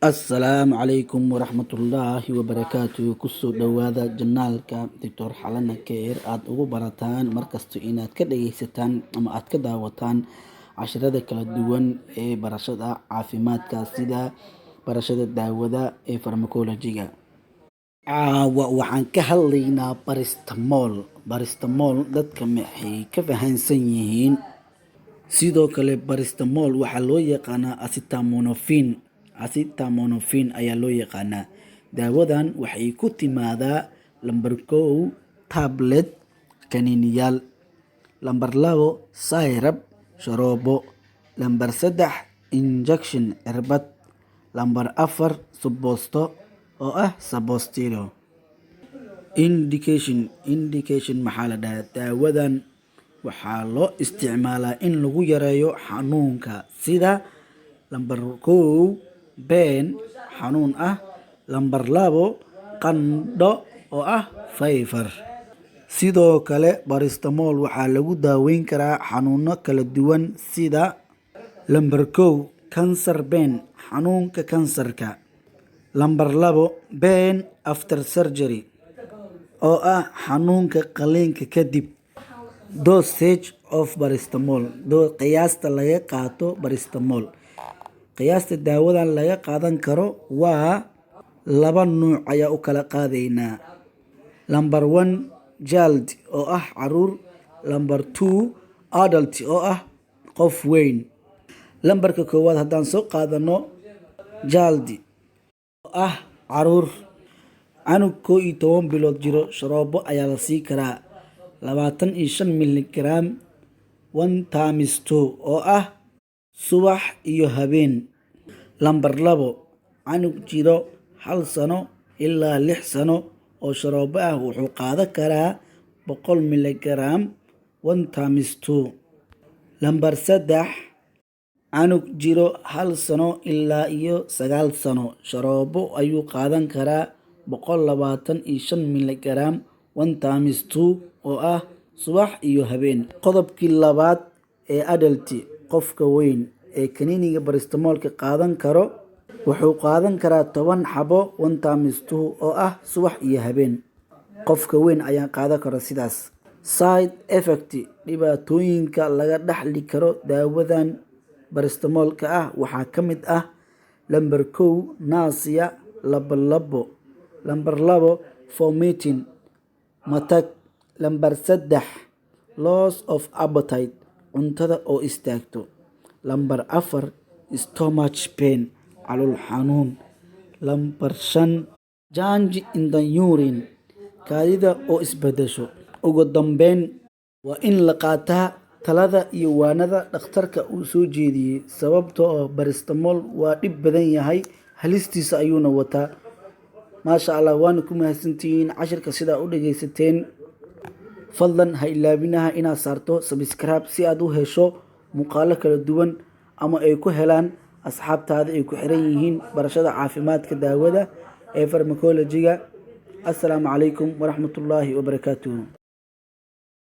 Assalaamu calaykum waraxmatullaahi wabarakaatuh. Kusoo dhawaada janaalka Dr. Xalana Care aad ugu barataan markasta inaad ka dhageysataan ama aad ka daawataan casharada kala duwan ee barashada caafimaadka sida barashada daawada ee farmakolojiga. Caawa waxaan ka hadlaynaa baristamool dadka maxay ka fahansan yihiin. Sidoo kale baristamool waxaa loo yaqaanaa acetaminophen ayaa loo yaqaanaa. Daawadan waxay ku timaadaa lambar 1 tablet kaniiniyaal, lambar 2 syrup sharoobo, lambar 3 injection cirbad, lambar 4 supposito oo ah suppository. Indication maxaa la dhahaa daawadan waxaa loo isticmaalaa in lagu yareeyo xanuunka sida lambar 1 been xanuun ah, lambar 2 qandho oo ah fever. Sidoo kale baristamool waxaa lagu daaweyn karaa xanuuno kala duwan sida lambar 1 cancer pain xanuunka kansarka, lambar 2 pain after surgery oo ah xanuunka qaliinka kadib. Dosage of baristamool qiyaasta laga qaato baristamool. Qiyaasta daawadan laga qaadan karo waa 2 nuuc ayaa u kala qaadaynaa. Lambar 1 child oo ah caruur, lambar 2 adult oo ah qof weyn. Lambarka koowaad haddaan soo qaadano child oo ah caruur, canug 11 bilood jiro sharoobo ayaa la sii karaa 25 miligram 1 × 2 oo ah subax iyo habeen. Lambar 2 canug jiro 1 sano ilaa 6 sano oo sharoobo ah wuxuu qaadan karaa 100 miligram 1 × 2. Lambar 3 canug jiro 1 sano ilaa iyo 9 sano sharoobo ayuu qaadan karaa 125 miligram 1 × 2 oo ah subax iyo habeen. Qodobkii labaad ee adult qofka weyn ee kaniiniga baristamoolka qaadan karo wuxuu qaadan karaa 10 xabo 1 × 2 oo ah subax iyo habeen. Qofka weyn ayaa qaadan karo sidaas. Side effect dhibaatooyinka laga dhaxli karo daawadan baristamoolka ah waxaa ka mid ah lambar 1 nausea lalabo, lambar 2 vomiting matag, lambar 3 loss of appetite cuntada oo istaagto, lambar 4 stomach pain calool xanuun, lambar 5 change in the urine kaadida oo isbedesho. Ugu dambeyn waa in la qaataa talada iyo waanada dhakhtarka uu soo jeediyey sababtoo ah baristamool waa dhib badan yahay halistiisa ayuuna wataa. maasha Allah waana ku mahadsantihiin cashirka sidaa u dhageysateen. Fadlan ha ilaabinaha inaad saarto subscribe si aad u hesho muuqaalo kala duwan ama ay ku helaan asxaabtaada ay ku xiran yihiin barashada caafimaadka daawada ee farmakolojiga. Assalaamu calaykum waraxmatullaahi wabarakaatuh.